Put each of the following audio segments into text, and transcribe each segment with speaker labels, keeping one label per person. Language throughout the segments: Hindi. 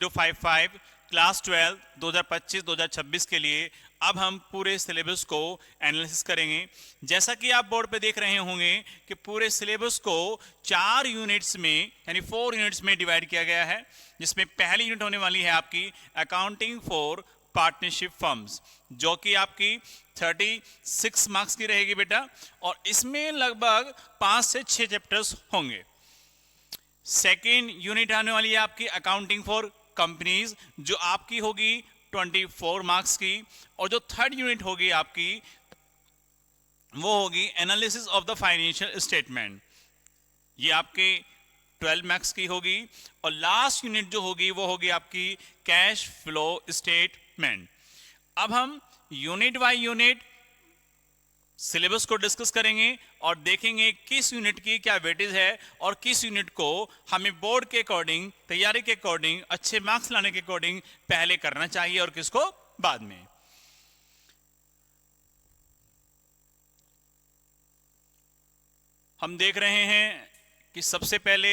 Speaker 1: 055 क्लास 12 2025-2026 के लिए अब हम पूरे सिलेबस को एनालिसिस करेंगे। जैसा कि आप बोर्ड पे देख रहे होंगे कि पूरे सिलेबस को 4 यूनिट्स में यानी 4 यूनिट्स में डिवाइड किया गया है, जिसमें पहली यूनिट होने वाली है आपकी अकाउंटिंग फॉर पार्टनरशिप फर्म्स, जो कि आपकी 36 मार्क्स की रहेगी बेटा, और इसमें लगभग 5 से 6 चैप्टर्स होंगे। सेकेंड यूनिट आने वाली है आपकी अकाउंटिंग फॉर कंपनीज, जो आपकी होगी 24 मार्क्स की, और जो थर्ड यूनिट होगी आपकी वो होगी analysis of the financial statement, ये आपके 12 मार्क्स की होगी। और लास्ट यूनिट जो होगी वो होगी आपकी कैश फ्लो स्टेटमेंट। अब हम यूनिट बाय यूनिट सिलेबस को डिस्कस करेंगे और देखेंगे किस यूनिट की क्या वेटेज है और किस यूनिट को हमें बोर्ड के अकॉर्डिंग, तैयारी के अकॉर्डिंग, अच्छे मार्क्स लाने के अकॉर्डिंग पहले करना चाहिए और किसको बाद में। हम देख रहे हैं कि सबसे पहले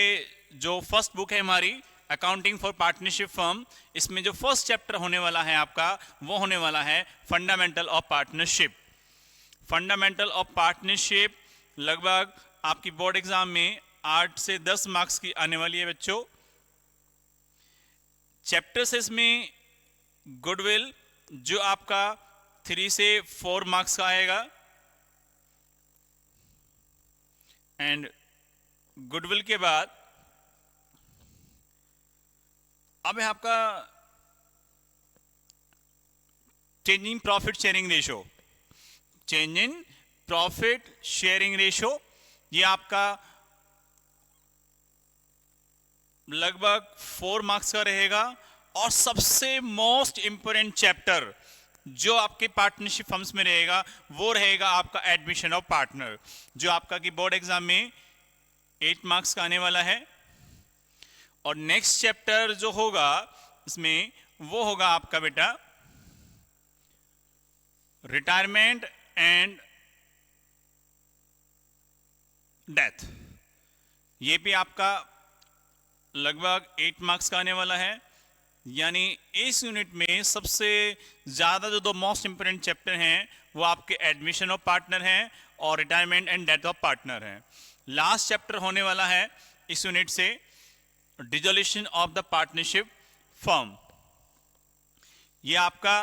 Speaker 1: जो फर्स्ट बुक है हमारी अकाउंटिंग फॉर पार्टनरशिप फर्म, इसमें जो फर्स्ट चैप्टर होने वाला है आपका वो होने वाला है fundamental of partnership. Fundamental of partnership लगभग आपकी बोर्ड एग्जाम में 8 से 10 मार्क्स की आने वाली है बच्चों। चैप्टर से इसमें गुडविल जो आपका 3 से 4 मार्क्स का आएगा, एंड गुडविल के बाद अब है आपका change in profit sharing ratio. Change in profit sharing ratio ये आपका लगभग 4 मार्क्स का रहेगा। और सबसे मोस्ट इंपोर्टेंट चैप्टर जो आपके पार्टनरशिप फर्म्स में रहेगा वो रहेगा आपका एडमिशन ऑफ पार्टनर, जो आपका की बोर्ड एग्जाम में 8 मार्क्स का आने वाला है। और नेक्स्ट चैप्टर जो होगा इसमें वो होगा आपका बेटा रिटायरमेंट एंड डेथ, ये भी आपका लगभग 8 मार्क्स का आने वाला है। यानी इस यूनिट में सबसे ज्यादा जो 2 मोस्ट इंपोर्टेंट चैप्टर हैं वो आपके एडमिशन ऑफ पार्टनर हैं और retirement and death of partner हैं। लास्ट चैप्टर होने वाला है इस यूनिट से dissolution of the partnership firm, ये आपका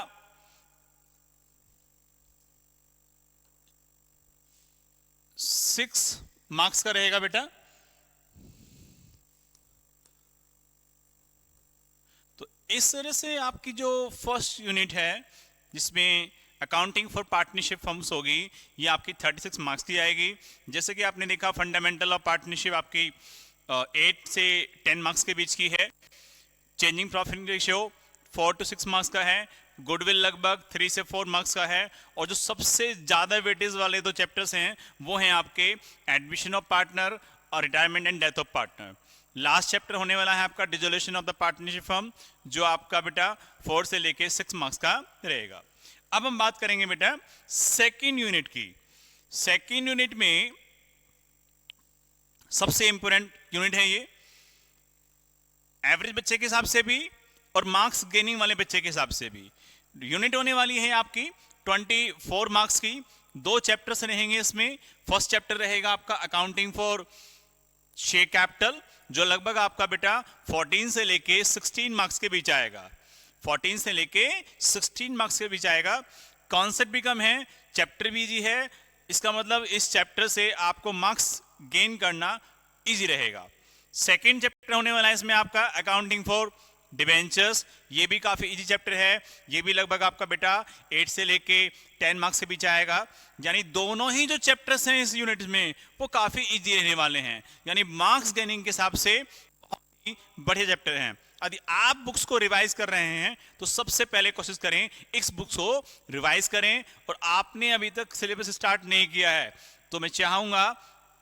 Speaker 1: 6 मार्क्स का रहेगा बेटा। तो इस तरह से आपकी जो फर्स्ट यूनिट है जिसमें अकाउंटिंग फॉर पार्टनरशिप फर्म्स होगी ये आपकी 36 मार्क्स की आएगी। जैसे कि आपने देखा फंडामेंटल ऑफ पार्टनरशिप आपकी 8 से 10 मार्क्स के बीच की है। Changing profit ratio 4 to 6 marks का है। गुडविल लगभग 3 से 4 मार्क्स का है। और जो सबसे ज़्यादा वेटेज वाले 2 चैप्टर्स हैं वो हैं आपके एडमिशन ऑफ पार्टनर और retirement and death of partner. Last chapter होने वाला है आपका dissolution of the partnership firm, जो आपका बेटा 4 से लेके 6 मार्क्स का रहेगा। अब हम बात करेंगे बेटा सेकेंड यूनिट की। सेकेंड यूनिट में सबसे इंपोर्टेंट यूनिट है ये, एवरेज बच्चे के हिसाब से भी और मार्क्स गेनिंग वाले बच्चे के हिसाब से भी। यूनिट होने वाली है आपकी 24 मार्क्स की। 2 चैप्टर्स रहेंगे इसमें। फर्स्ट चैप्टर रहेगा आपका अकाउंटिंग फॉर शेयर कैपिटल, जो लगभग आपका बेटा 14 से लेके 16 मार्क्स के बीच आएगा। 14 से लेके 16 मार्क्स के बीच आएगा। कॉन्सेप्ट भी कम है, चैप्टर भी इजी है। इसका मतलब इस चैप्टर से आपको मार्क्स गेन करना इजी रहेगा। सेकेंड चैप्टर होने वाला है इसमें आपका अकाउंटिंग फॉर डिबेंचर्स, ये भी काफी इजी चैप्टर है। ये भी लगभग आपका बेटा 8 से लेके 10 मार्क्स के बीच आएगा। यानी दोनों ही जो चैप्टर्स हैं इस यूनिट में वो काफी इजी रहने वाले हैं। यानी मार्क्स गेनिंग के हिसाब से बढ़िया चैप्टर हैं। यदि आप बुक्स को रिवाइज कर रहे हैं तो सबसे पहले कोशिश करें इस बुक्स को रिवाइज करें। और आपने अभी तक सिलेबस स्टार्ट नहीं किया है तो मैं चाहूंगा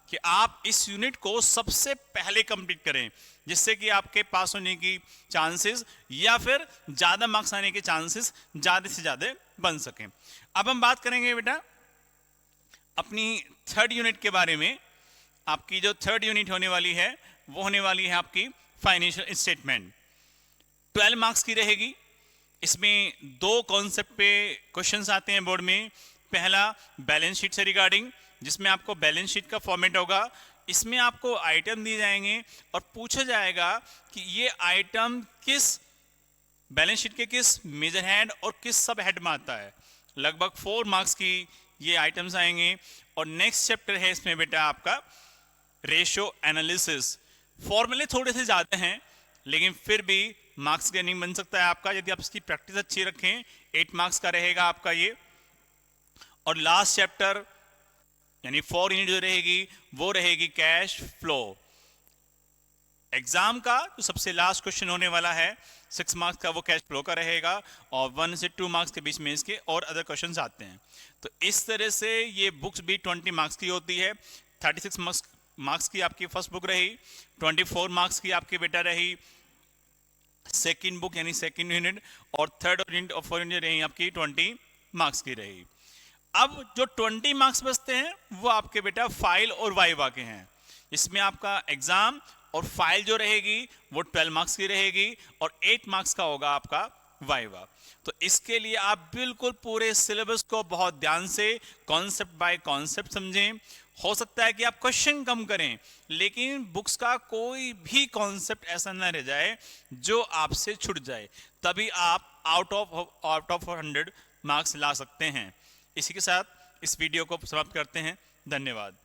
Speaker 1: कि आप इस यूनिट को सबसे पहले कंप्लीट करें, जिससे कि आपके पास होने की चांसेस या फिर ज्यादा मार्क्स आने के चांसेस ज्यादा से ज्यादा बन सकें। अब हम बात करेंगे बेटा अपनी थर्ड यूनिट के बारे में। आपकी जो थर्ड यूनिट होने वाली है वो होने वाली है आपकी फाइनेंशियल स्टेटमेंट। 12 मार्क्स की रहेगी। इसमें दो कॉन्सेप्ट पे क्वेश्चंस आते हैं बोर्ड में। पहला बैलेंस शीट से रिगार्डिंग, जिसमें आपको बैलेंस शीट का फॉर्मेट होगा। इसमें आपको आइटम दिए जाएंगे और पूछा जाएगा कि ये आइटम किस बैलेंस शीट के किस मेजर हेड और किस सब हेड में आता है। लगभग 4 मार्क्स की ये आइटम्स आएंगे। और नेक्स्ट चैप्टर है इसमें बेटा आपका रेशियो एनालिसिस। फॉर्मूले थोड़े से ज्यादा हैं, लेकिन फिर भी मार्क्स गेनिंग बन सकता है आपका यदि आप इसकी प्रैक्टिस अच्छी रखें। 8 मार्क्स का रहेगा आपका ये। और लास्ट चैप्टर यानी 4 यूनिट जो रहेगी वो रहेगी कैश फ्लो। एग्जाम का जो सबसे लास्ट क्वेश्चन होने वाला है 6 मार्क्स का, वो कैश फ्लो का रहेगा। और 1 से 2 मार्क्स के बीच में इसके और अदर क्वेश्चंस आते हैं। तो इस तरह से ये बुक्स भी 20 मार्क्स की होती है। 36 मार्क्स की आपकी फर्स्ट बुक रही, 24 मार्क्स की आपकी बेटा रही सेकंड बुक यानी सेकंड यूनिट, और थर्ड यूनिट और फोर्थ यूनिट रही आपकी 20 मार्क्स की रही। अब जो 20 मार्क्स बचते हैं वो आपके बेटा फाइल और वाइवा के हैं। इसमें आपका एग्जाम और फाइल जो रहेगी वो 12 मार्क्स की रहेगी और 8 मार्क्स का होगा आपका वाइवा। तो इसके लिए आप बिल्कुल पूरे सिलेबस को बहुत ध्यान से कॉन्सेप्ट बाय कॉन्सेप्ट समझें। हो सकता है कि आप क्वेश्चन कम करें, लेकिन बुक्स का कोई भी कॉन्सेप्ट ऐसा ना रह जाए जो आपसे छूट जाए, तभी आप आउट ऑफ 100 मार्क्स ला सकते हैं। इसी के साथ इस वीडियो को समाप्त करते हैं। धन्यवाद।